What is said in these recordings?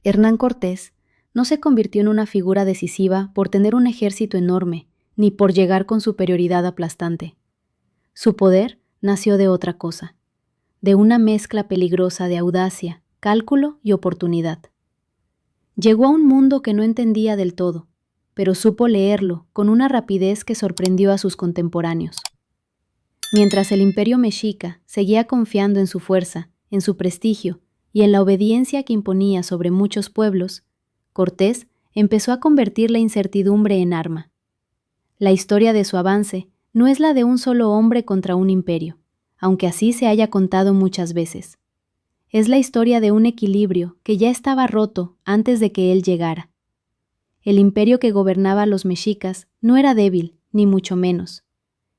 Hernán Cortés no se convirtió en una figura decisiva por tener un ejército enorme, ni por llegar con superioridad aplastante. Su poder nació de otra cosa, de una mezcla peligrosa de audacia, cálculo y oportunidad. Llegó a un mundo que no entendía del todo, pero supo leerlo con una rapidez que sorprendió a sus contemporáneos. Mientras el Imperio Mexica seguía confiando en su fuerza, en su prestigio y en la obediencia que imponía sobre muchos pueblos, Cortés empezó a convertir la incertidumbre en arma. La historia de su avance no es la de un solo hombre contra un imperio, aunque así se haya contado muchas veces. Es la historia de un equilibrio que ya estaba roto antes de que él llegara. El imperio que gobernaba a los mexicas no era débil, ni mucho menos.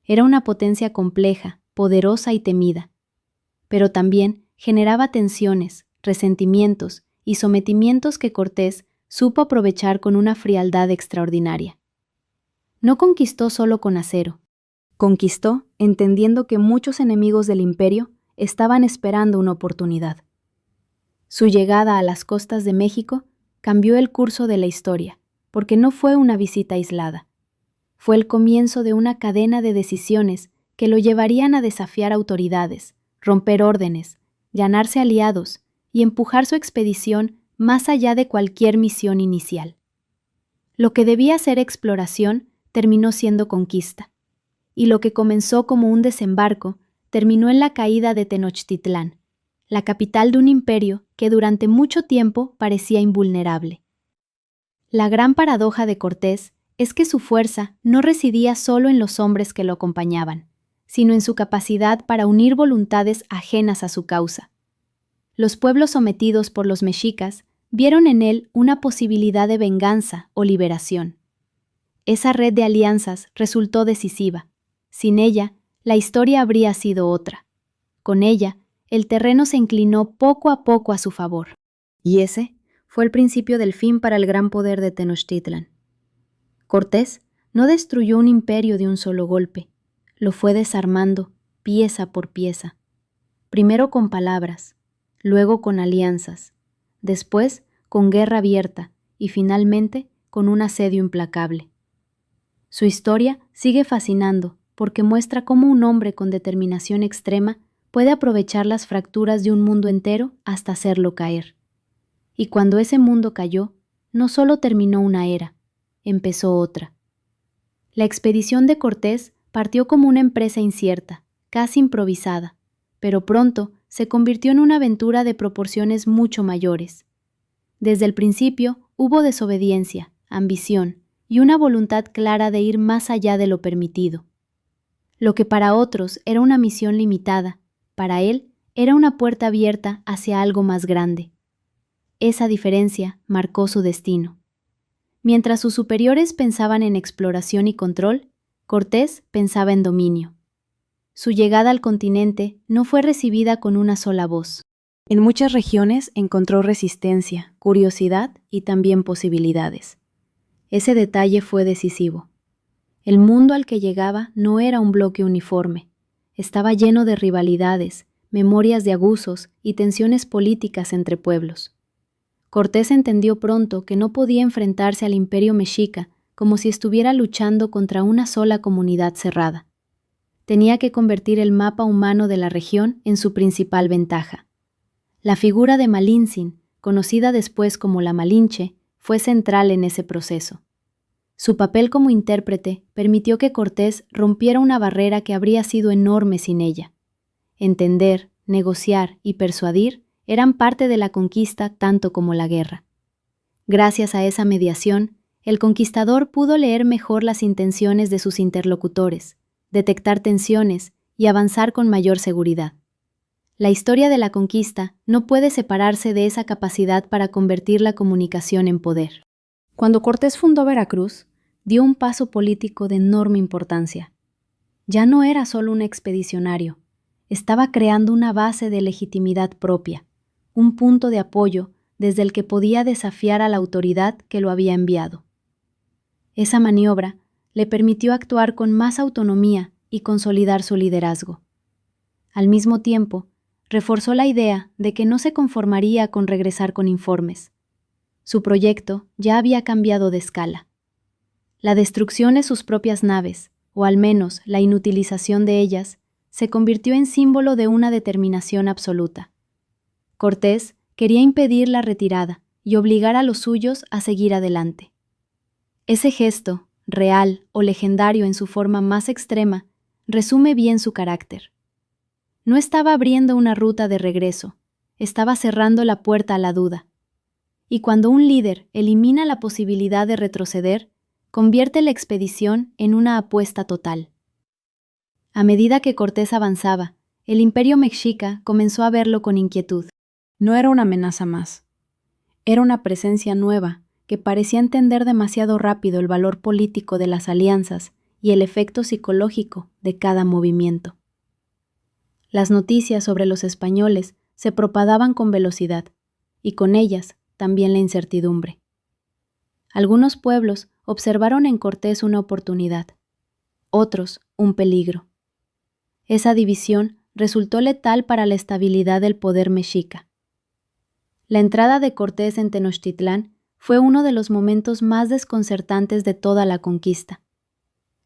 Era una potencia compleja, poderosa y temida. Pero también generaba tensiones, resentimientos y sometimientos que Cortés supo aprovechar con una frialdad extraordinaria. No conquistó solo con acero. Conquistó entendiendo que muchos enemigos del imperio estaban esperando una oportunidad. Su llegada a las costas de México cambió el curso de la historia, porque no fue una visita aislada. Fue el comienzo de una cadena de decisiones que lo llevarían a desafiar autoridades, romper órdenes, ganarse aliados y empujar su expedición más allá de cualquier misión inicial. Lo que debía ser exploración terminó siendo conquista, y lo que comenzó como un desembarco terminó en la caída de Tenochtitlán, la capital de un imperio que durante mucho tiempo parecía invulnerable. La gran paradoja de Cortés es que su fuerza no residía solo en los hombres que lo acompañaban, sino en su capacidad para unir voluntades ajenas a su causa. Los pueblos sometidos por los mexicas vieron en él una posibilidad de venganza o liberación. Esa red de alianzas resultó decisiva. Sin ella, la historia habría sido otra. Con ella, el terreno se inclinó poco a poco a su favor. Y ese fue el principio del fin para el gran poder de Tenochtitlan. Cortés no destruyó un imperio de un solo golpe, lo fue desarmando pieza por pieza. Primero con palabras, luego con alianzas, después con guerra abierta y finalmente con un asedio implacable. Su historia sigue fascinando porque muestra cómo un hombre con determinación extrema puede aprovechar las fracturas de un mundo entero hasta hacerlo caer. Y cuando ese mundo cayó, no solo terminó una era, empezó otra. La expedición de Cortés partió como una empresa incierta, casi improvisada, pero pronto se convirtió en una aventura de proporciones mucho mayores. Desde el principio hubo desobediencia, ambición y una voluntad clara de ir más allá de lo permitido. Lo que para otros era una misión limitada, para él era una puerta abierta hacia algo más grande. Esa diferencia marcó su destino. Mientras sus superiores pensaban en exploración y control, Cortés pensaba en dominio. Su llegada al continente no fue recibida con una sola voz. En muchas regiones encontró resistencia, curiosidad y también posibilidades. Ese detalle fue decisivo. El mundo al que llegaba no era un bloque uniforme. Estaba lleno de rivalidades, memorias de abusos y tensiones políticas entre pueblos. Cortés entendió pronto que no podía enfrentarse al imperio mexica como si estuviera luchando contra una sola comunidad cerrada. Tenía que convertir el mapa humano de la región en su principal ventaja. La figura de Malintzin, conocida después como la Malinche, fue central en ese proceso. Su papel como intérprete permitió que Cortés rompiera una barrera que habría sido enorme sin ella. Entender, negociar y persuadir eran parte de la conquista tanto como la guerra. Gracias a esa mediación, el conquistador pudo leer mejor las intenciones de sus interlocutores, detectar tensiones y avanzar con mayor seguridad. La historia de la conquista no puede separarse de esa capacidad para convertir la comunicación en poder. Cuando Cortés fundó Veracruz, dio un paso político de enorme importancia. Ya no era solo un expedicionario, estaba creando una base de legitimidad propia, un punto de apoyo desde el que podía desafiar a la autoridad que lo había enviado. Esa maniobra le permitió actuar con más autonomía y consolidar su liderazgo. Al mismo tiempo, reforzó la idea de que no se conformaría con regresar con informes. Su proyecto ya había cambiado de escala. La destrucción de sus propias naves, o al menos la inutilización de ellas, se convirtió en símbolo de una determinación absoluta. Cortés quería impedir la retirada y obligar a los suyos a seguir adelante. Ese gesto, real o legendario en su forma más extrema, resume bien su carácter. No estaba abriendo una ruta de regreso, estaba cerrando la puerta a la duda. Y cuando un líder elimina la posibilidad de retroceder, convierte la expedición en una apuesta total. A medida que Cortés avanzaba, el imperio mexica comenzó a verlo con inquietud. No era una amenaza más. Era una presencia nueva que parecía entender demasiado rápido el valor político de las alianzas y el efecto psicológico de cada movimiento. Las noticias sobre los españoles se propagaban con velocidad, y con ellas también la incertidumbre. Algunos pueblos observaron en Cortés una oportunidad, otros un peligro. Esa división resultó letal para la estabilidad del poder mexica. La entrada de Cortés en Tenochtitlán fue uno de los momentos más desconcertantes de toda la conquista.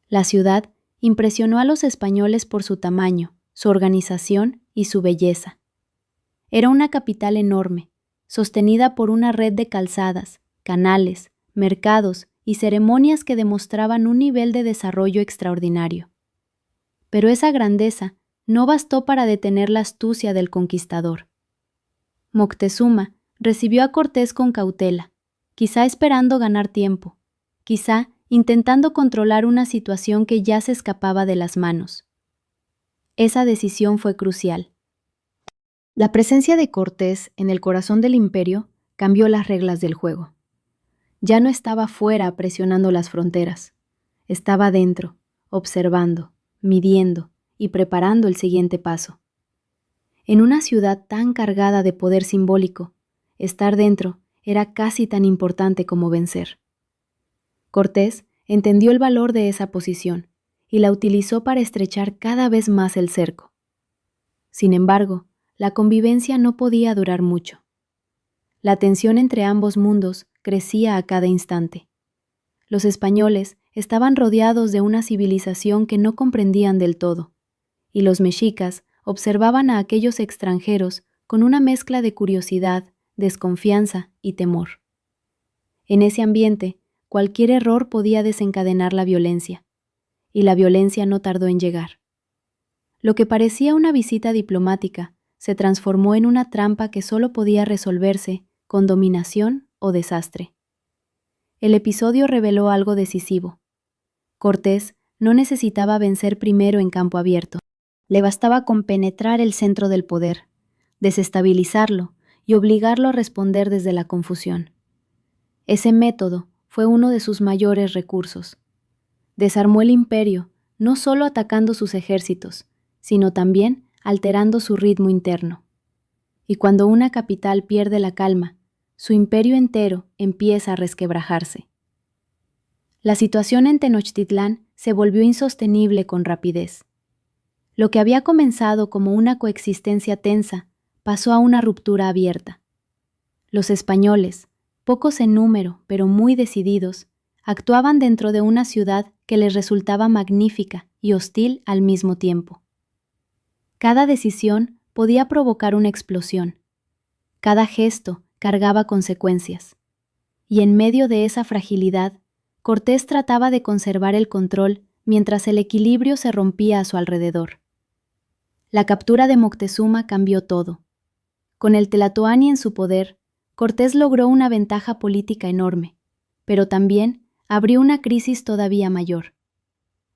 La ciudad impresionó a los españoles por su tamaño, su organización y su belleza. Era una capital enorme, sostenida por una red de calzadas, canales, mercados y ceremonias que demostraban un nivel de desarrollo extraordinario. Pero esa grandeza no bastó para detener la astucia del conquistador. Moctezuma recibió a Cortés con cautela, quizá esperando ganar tiempo, quizá intentando controlar una situación que ya se escapaba de las manos. Esa decisión fue crucial. La presencia de Cortés en el corazón del imperio cambió las reglas del juego. Ya no estaba fuera presionando las fronteras, estaba dentro, observando, midiendo y preparando el siguiente paso. En una ciudad tan cargada de poder simbólico, estar dentro era casi tan importante como vencer. Cortés entendió el valor de esa posición y la utilizó para estrechar cada vez más el cerco. Sin embargo, la convivencia no podía durar mucho. La tensión entre ambos mundos crecía a cada instante. Los españoles estaban rodeados de una civilización que no comprendían del todo, y los mexicas observaban a aquellos extranjeros con una mezcla de curiosidad, desconfianza y temor. En ese ambiente, cualquier error podía desencadenar la violencia, y la violencia no tardó en llegar. Lo que parecía una visita diplomática se transformó en una trampa que solo podía resolverse con dominación o desastre. El episodio reveló algo decisivo. Cortés no necesitaba vencer primero en campo abierto. Le bastaba con penetrar el centro del poder, desestabilizarlo y obligarlo a responder desde la confusión. Ese método fue uno de sus mayores recursos. Desarmó el imperio, no solo atacando sus ejércitos, sino también alterando su ritmo interno. Y cuando una capital pierde la calma, su imperio entero empieza a resquebrajarse. La situación en Tenochtitlán se volvió insostenible con rapidez. Lo que había comenzado como una coexistencia tensa pasó a una ruptura abierta. Los españoles, pocos en número pero muy decididos, actuaban dentro de una ciudad que les resultaba magnífica y hostil al mismo tiempo. Cada decisión podía provocar una explosión. Cada gesto cargaba consecuencias. Y en medio de esa fragilidad, Cortés trataba de conservar el control mientras el equilibrio se rompía a su alrededor. La captura de Moctezuma cambió todo. Con el Tlatoani en su poder, Cortés logró una ventaja política enorme, pero también abrió una crisis todavía mayor.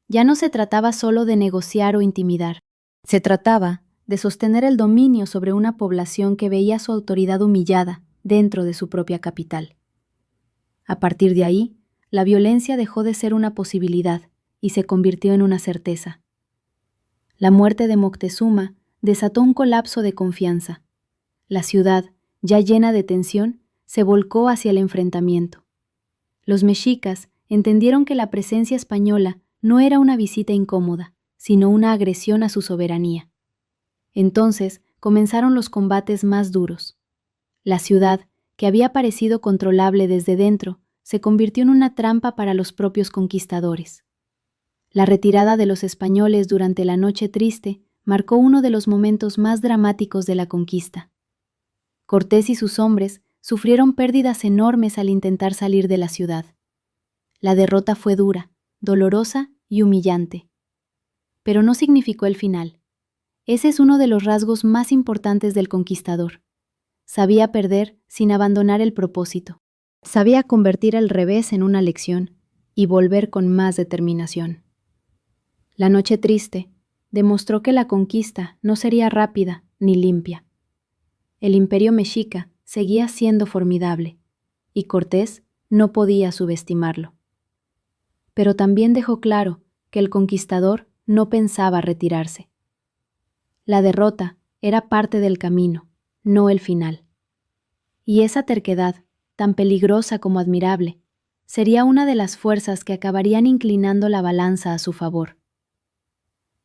Ya no se trataba solo de negociar o intimidar, se trataba de sostener el dominio sobre una población que veía su autoridad humillada dentro de su propia capital. A partir de ahí, la violencia dejó de ser una posibilidad y se convirtió en una certeza. La muerte de Moctezuma desató un colapso de confianza. La ciudad, ya llena de tensión, se volcó hacia el enfrentamiento. Los mexicas entendieron que la presencia española no era una visita incómoda, sino una agresión a su soberanía. Entonces comenzaron los combates más duros. La ciudad, que que había parecido controlable desde dentro, se convirtió en una trampa para los propios conquistadores. La retirada de los españoles durante la Noche Triste marcó uno de los momentos más dramáticos de la conquista. Cortés y sus hombres sufrieron pérdidas enormes al intentar salir de la ciudad. La derrota fue dura, dolorosa y humillante. Pero no significó el final. Ese es uno de los rasgos más importantes del conquistador. Sabía perder sin abandonar el propósito. Sabía convertir el revés en una lección y volver con más determinación. La Noche Triste demostró que la conquista no sería rápida ni limpia. El imperio mexica seguía siendo formidable y Cortés no podía subestimarlo. Pero también dejó claro que el conquistador no pensaba retirarse. La derrota era parte del camino, no el final. Y esa terquedad, tan peligrosa como admirable, sería una de las fuerzas que acabarían inclinando la balanza a su favor.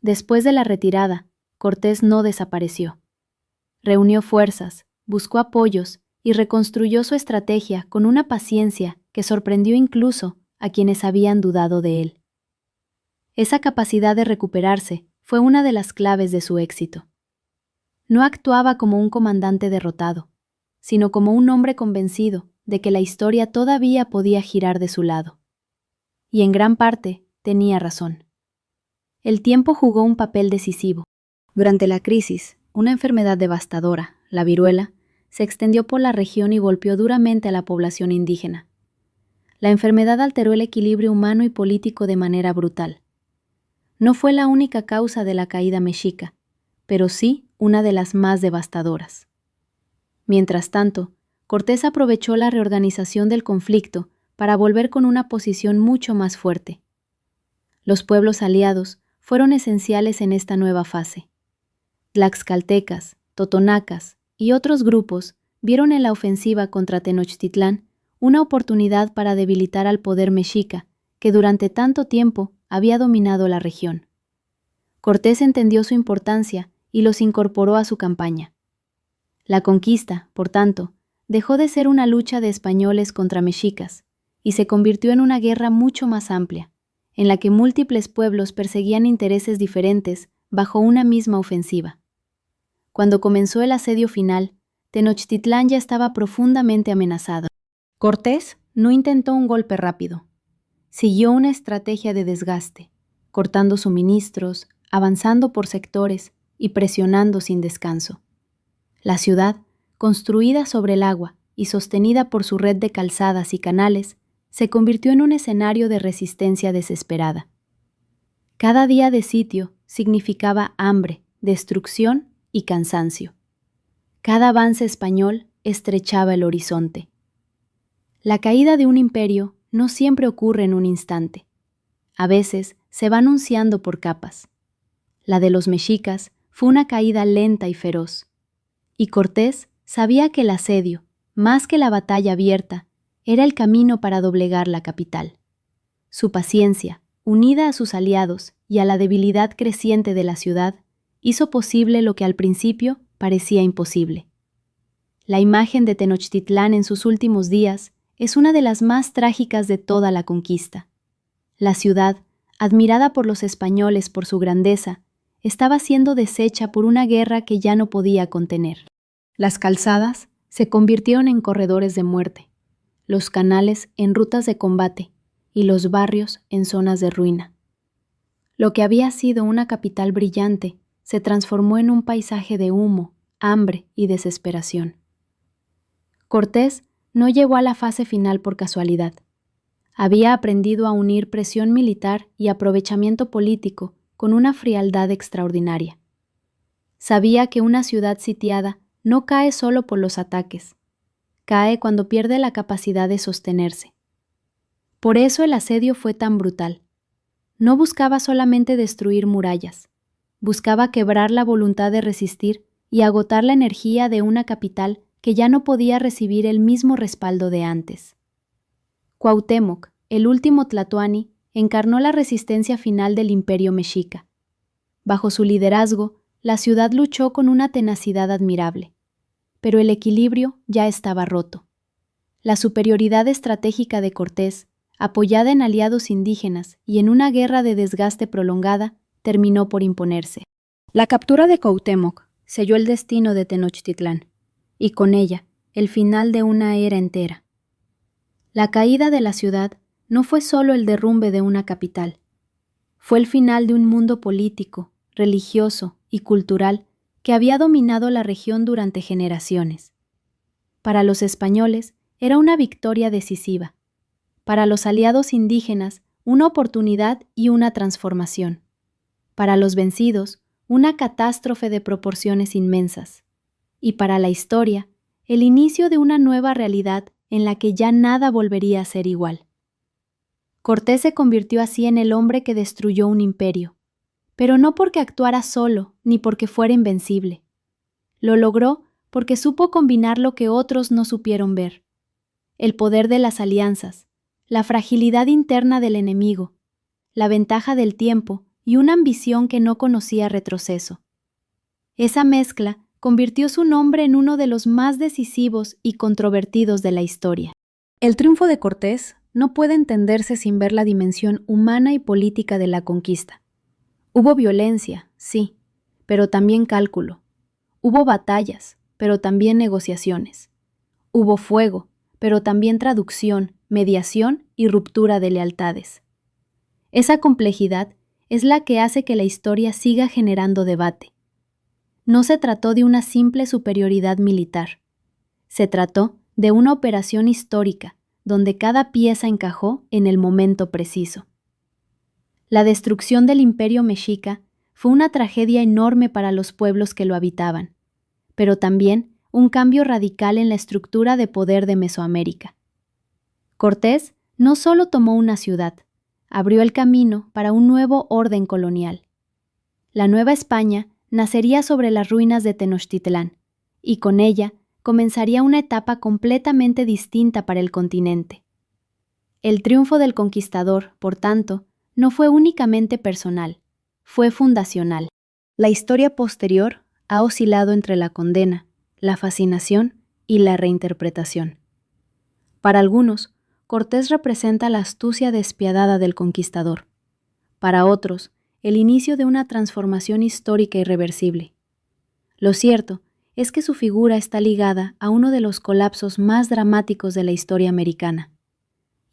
Después de la retirada, Cortés no desapareció. Reunió fuerzas, buscó apoyos y reconstruyó su estrategia con una paciencia que sorprendió incluso a quienes habían dudado de él. Esa capacidad de recuperarse fue una de las claves de su éxito. No actuaba como un comandante derrotado, sino como un hombre convencido de que la historia todavía podía girar de su lado. Y en gran parte tenía razón. El tiempo jugó un papel decisivo. Durante la crisis, una enfermedad devastadora, la viruela, se extendió por la región y golpeó duramente a la población indígena. La enfermedad alteró el equilibrio humano y político de manera brutal. No fue la única causa de la caída mexica, pero sí una de las más devastadoras. Mientras tanto, Cortés aprovechó la reorganización del conflicto para volver con una posición mucho más fuerte. Los pueblos aliados fueron esenciales en esta nueva fase. Tlaxcaltecas, totonacas y otros grupos vieron en la ofensiva contra Tenochtitlán una oportunidad para debilitar al poder mexica, que durante tanto tiempo había dominado la región. Cortés entendió su importancia y los incorporó a su campaña. La conquista, por tanto, dejó de ser una lucha de españoles contra mexicas y se convirtió en una guerra mucho más amplia, en la que múltiples pueblos perseguían intereses diferentes bajo una misma ofensiva. Cuando comenzó el asedio final, Tenochtitlán ya estaba profundamente amenazado. Cortés no intentó un golpe rápido. Siguió una estrategia de desgaste, cortando suministros, avanzando por sectores y presionando sin descanso. La ciudad, construida sobre el agua y sostenida por su red de calzadas y canales, se convirtió en un escenario de resistencia desesperada. Cada día de sitio significaba hambre, destrucción y cansancio. Cada avance español estrechaba el horizonte. La caída de un imperio no siempre ocurre en un instante. A veces se va anunciando por capas. La de los mexicas fue una caída lenta y feroz. Y Cortés sabía que el asedio, más que la batalla abierta, era el camino para doblegar la capital. Su paciencia, unida a sus aliados y a la debilidad creciente de la ciudad, hizo posible lo que al principio parecía imposible. La imagen de Tenochtitlán en sus últimos días es una de las más trágicas de toda la conquista. La ciudad, admirada por los españoles por su grandeza, estaba siendo deshecha por una guerra que ya no podía contener. Las calzadas se convirtieron en corredores de muerte, los canales en rutas de combate y los barrios en zonas de ruina. Lo que había sido una capital brillante se transformó en un paisaje de humo, hambre y desesperación. Cortés no llegó a la fase final por casualidad. Había aprendido a unir presión militar y aprovechamiento político con una frialdad extraordinaria. Sabía que una ciudad sitiada no cae solo por los ataques, cae cuando pierde la capacidad de sostenerse. Por eso el asedio fue tan brutal. No buscaba solamente destruir murallas, buscaba quebrar la voluntad de resistir y agotar la energía de una capital que ya no podía recibir el mismo respaldo de antes. Cuauhtémoc, el último tlatoani, encarnó la resistencia final del imperio mexica. Bajo su liderazgo, la ciudad luchó con una tenacidad admirable, pero el equilibrio ya estaba roto. La superioridad estratégica de Cortés, apoyada en aliados indígenas y en una guerra de desgaste prolongada, terminó por imponerse. La captura de Cuauhtémoc selló el destino de Tenochtitlán, y con ella, el final de una era entera. La caída de la ciudad no fue solo el derrumbe de una capital, fue el final de un mundo político, religioso y cultural que había dominado la región durante generaciones. Para los españoles era una victoria decisiva, para los aliados indígenas una oportunidad y una transformación, para los vencidos una catástrofe de proporciones inmensas, y para la historia el inicio de una nueva realidad en la que ya nada volvería a ser igual. Cortés se convirtió así en el hombre que destruyó un imperio, pero no porque actuara solo ni porque fuera invencible. Lo logró porque supo combinar lo que otros no supieron ver: el poder de las alianzas, la fragilidad interna del enemigo, la ventaja del tiempo y una ambición que no conocía retroceso. Esa mezcla convirtió su nombre en uno de los más decisivos y controvertidos de la historia. El triunfo de Cortés no puede entenderse sin ver la dimensión humana y política de la conquista. Hubo violencia, sí, pero también cálculo. Hubo batallas, pero también negociaciones. Hubo fuego, pero también traducción, mediación y ruptura de lealtades. Esa complejidad es la que hace que la historia siga generando debate. No se trató de una simple superioridad militar. Se trató de una operación histórica, donde cada pieza encajó en el momento preciso. La destrucción del Imperio Mexica fue una tragedia enorme para los pueblos que lo habitaban, pero también un cambio radical en la estructura de poder de Mesoamérica. Cortés no solo tomó una ciudad, abrió el camino para un nuevo orden colonial. La Nueva España nacería sobre las ruinas de Tenochtitlán, y con ella comenzaría una etapa completamente distinta para el continente. El triunfo del conquistador, por tanto, no fue únicamente personal, fue fundacional. La historia posterior ha oscilado entre la condena, la fascinación y la reinterpretación. Para algunos, Cortés representa la astucia despiadada del conquistador. Para otros, el inicio de una transformación histórica irreversible. Lo cierto es que su figura está ligada a uno de los colapsos más dramáticos de la historia americana.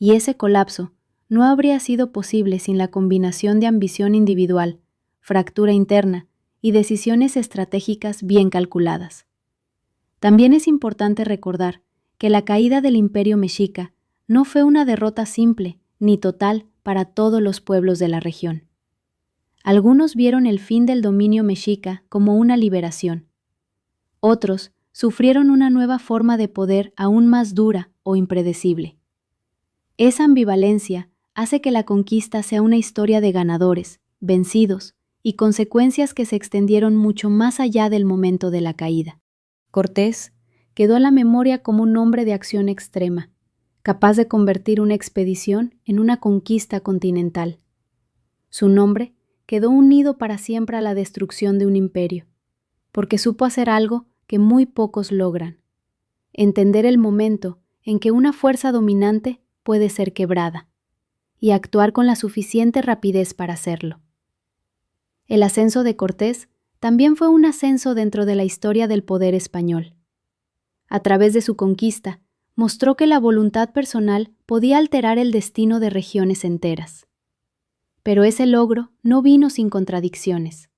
Y ese colapso no habría sido posible sin la combinación de ambición individual, fractura interna y decisiones estratégicas bien calculadas. También es importante recordar que la caída del Imperio Mexica no fue una derrota simple ni total para todos los pueblos de la región. Algunos vieron el fin del dominio mexica como una liberación. Otros sufrieron una nueva forma de poder aún más dura o impredecible. Esa ambivalencia hace que la conquista sea una historia de ganadores, vencidos y consecuencias que se extendieron mucho más allá del momento de la caída. Cortés quedó en la memoria como un hombre de acción extrema, capaz de convertir una expedición en una conquista continental. Su nombre quedó unido para siempre a la destrucción de un imperio, porque supo hacer algo que muy pocos logran: entender el momento en que una fuerza dominante puede ser quebrada, y actuar con la suficiente rapidez para hacerlo. El ascenso de Cortés también fue un ascenso dentro de la historia del poder español. A través de su conquista, mostró que la voluntad personal podía alterar el destino de regiones enteras. Pero ese logro no vino sin contradicciones.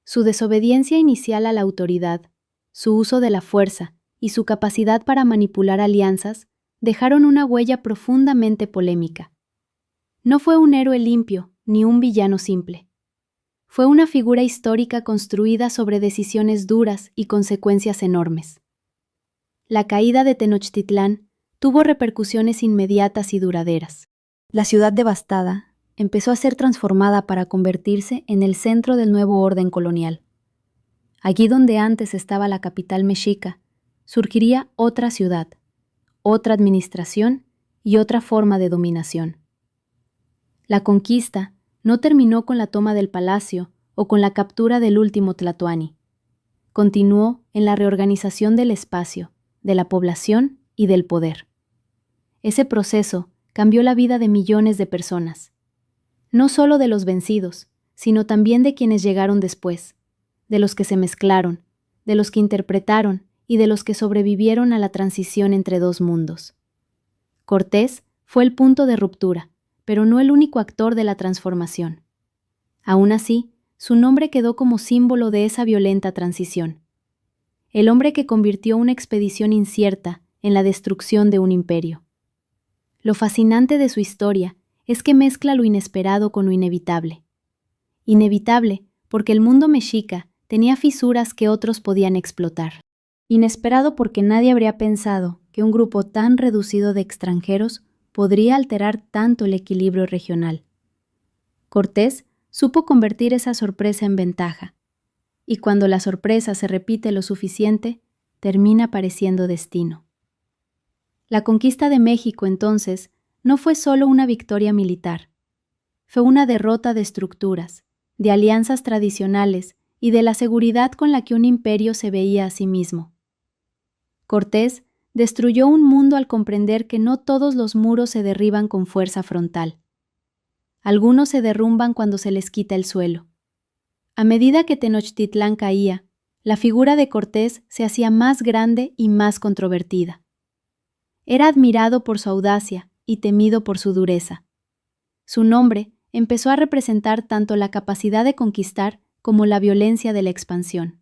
Su desobediencia inicial a la autoridad, su uso de la fuerza y su capacidad para manipular alianzas dejaron una huella profundamente polémica. No fue un héroe limpio ni un villano simple. Fue una figura histórica construida sobre decisiones duras y consecuencias enormes. La caída de Tenochtitlán tuvo repercusiones inmediatas y duraderas. La ciudad devastada empezó a ser transformada para convertirse en el centro del nuevo orden colonial. Allí donde antes estaba la capital mexica, surgiría otra ciudad, otra administración y otra forma de dominación. La conquista no terminó con la toma del palacio o con la captura del último tlatoani. Continuó en la reorganización del espacio, de la población y del poder. ese proceso cambió la vida de millones de personas. No solo de los vencidos, sino también de quienes llegaron después, de los que se mezclaron, de los que interpretaron y de los que sobrevivieron a la transición entre dos mundos. Cortés fue el punto de ruptura, pero no el único actor de la transformación. Aún así, su nombre quedó como símbolo de esa violenta transición. El hombre que convirtió una expedición incierta en la destrucción de un imperio. Lo fascinante de su historia es que mezcla lo inesperado con lo inevitable. Inevitable porque el mundo mexica tenía fisuras que otros podían explotar. Inesperado porque nadie habría pensado que un grupo tan reducido de extranjeros podría alterar tanto el equilibrio regional. Cortés supo convertir esa sorpresa en ventaja, y cuando la sorpresa se repite lo suficiente, termina pareciendo destino. La conquista de México, entonces, no fue solo una victoria militar. Fue una derrota de estructuras, de alianzas tradicionales y de la seguridad con la que un imperio se veía a sí mismo. Cortés destruyó un mundo al comprender que no todos los muros se derriban con fuerza frontal. Algunos se derrumban cuando se les quita el suelo. A medida que Tenochtitlán caía, la figura de Cortés se hacía más grande y más controvertida. Era admirado por su audacia y temido por su dureza. Su nombre empezó a representar tanto la capacidad de conquistar como la violencia de la expansión.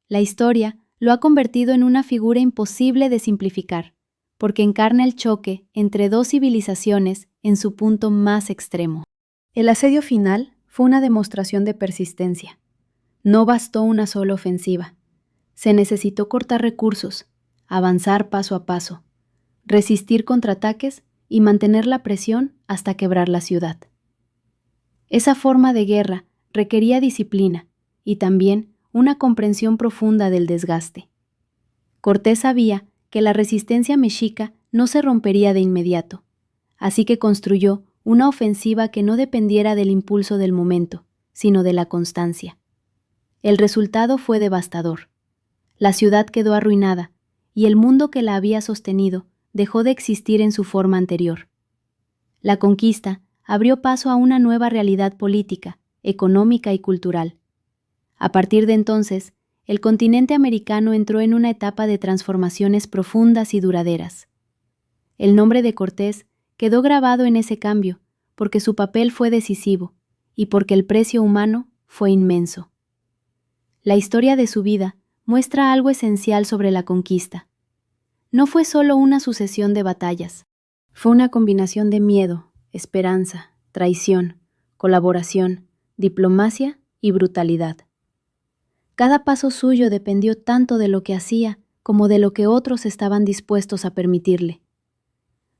La historia lo ha convertido en una figura imposible de simplificar, porque encarna el choque entre dos civilizaciones en su punto más extremo. El asedio final fue una demostración de persistencia. No bastó una sola ofensiva. Se necesitó cortar recursos, avanzar paso a paso, resistir contraataques y mantener la presión hasta quebrar la ciudad. Esa forma de guerra requería disciplina y también una comprensión profunda del desgaste. Cortés sabía que la resistencia mexica no se rompería de inmediato, así que construyó una ofensiva que no dependiera del impulso del momento, sino de la constancia. El resultado fue devastador. La ciudad quedó arruinada y el mundo que la había sostenido dejó de existir en su forma anterior. La conquista abrió paso a una nueva realidad política, económica y cultural. A partir de entonces, el continente americano entró en una etapa de transformaciones profundas y duraderas. El nombre de Cortés quedó grabado en ese cambio porque su papel fue decisivo y porque el precio humano fue inmenso. La historia de su vida muestra algo esencial sobre la conquista. No fue solo una sucesión de batallas, fue una combinación de miedo, esperanza, traición, colaboración, diplomacia y brutalidad. Cada paso suyo dependió tanto de lo que hacía como de lo que otros estaban dispuestos a permitirle.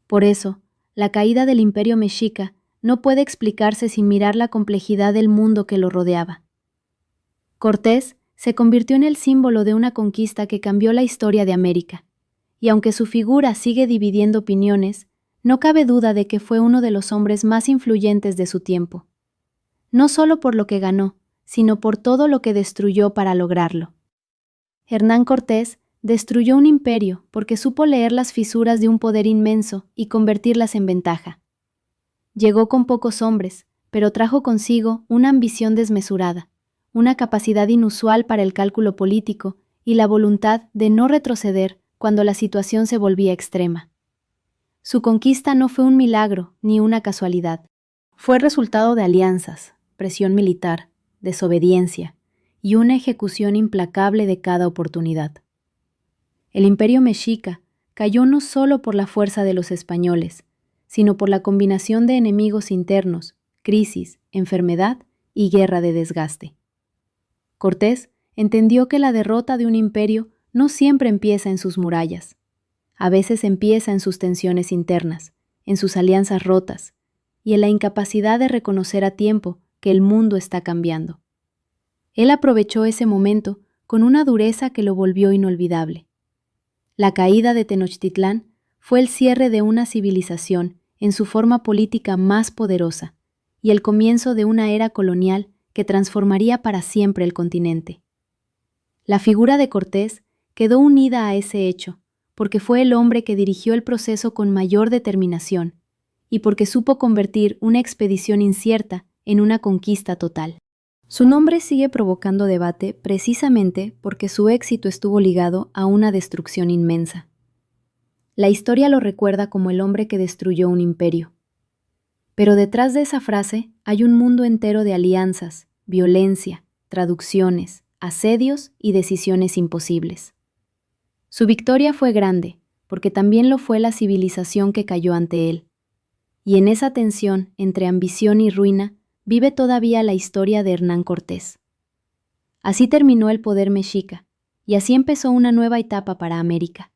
Por eso, la caída del Imperio Mexica no puede explicarse sin mirar la complejidad del mundo que lo rodeaba. Cortés se convirtió en el símbolo de una conquista que cambió la historia de América, y aunque su figura sigue dividiendo opiniones, no cabe duda de que fue uno de los hombres más influyentes de su tiempo. No solo por lo que ganó, sino por todo lo que destruyó para lograrlo. Hernán Cortés destruyó un imperio porque supo leer las fisuras de un poder inmenso y convertirlas en ventaja. Llegó con pocos hombres, pero trajo consigo una ambición desmesurada, una capacidad inusual para el cálculo político y la voluntad de no retroceder cuando la situación se volvía extrema. Su conquista no fue un milagro ni una casualidad. Fue resultado de alianzas, presión militar, desobediencia y una ejecución implacable de cada oportunidad. El Imperio Mexica cayó no solo por la fuerza de los españoles, sino por la combinación de enemigos internos, crisis, enfermedad y guerra de desgaste. Cortés entendió que la derrota de un imperio no siempre empieza en sus murallas. A veces empieza en sus tensiones internas, en sus alianzas rotas y en la incapacidad de reconocer a tiempo que el mundo está cambiando. Él aprovechó ese momento con una dureza que lo volvió inolvidable. La caída de Tenochtitlán fue el cierre de una civilización en su forma política más poderosa y el comienzo de una era colonial que transformaría para siempre el continente. La figura de Cortés quedó unida a ese hecho, porque fue el hombre que dirigió el proceso con mayor determinación y porque supo convertir una expedición incierta en una conquista total. Su nombre sigue provocando debate precisamente porque su éxito estuvo ligado a una destrucción inmensa. La historia lo recuerda como el hombre que destruyó un imperio. Pero detrás de esa frase hay un mundo entero de alianzas, violencia, traducciones, asedios y decisiones imposibles. Su victoria fue grande, porque también lo fue la civilización que cayó ante él. Y en esa tensión entre ambición y ruina vive todavía la historia de Hernán Cortés. Así terminó el poder mexica, y así empezó una nueva etapa para América.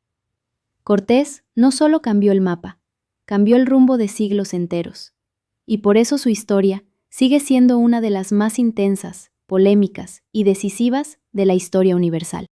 Cortés no solo cambió el mapa, cambió el rumbo de siglos enteros, y por eso su historia sigue siendo una de las más intensas, polémicas y decisivas de la historia universal.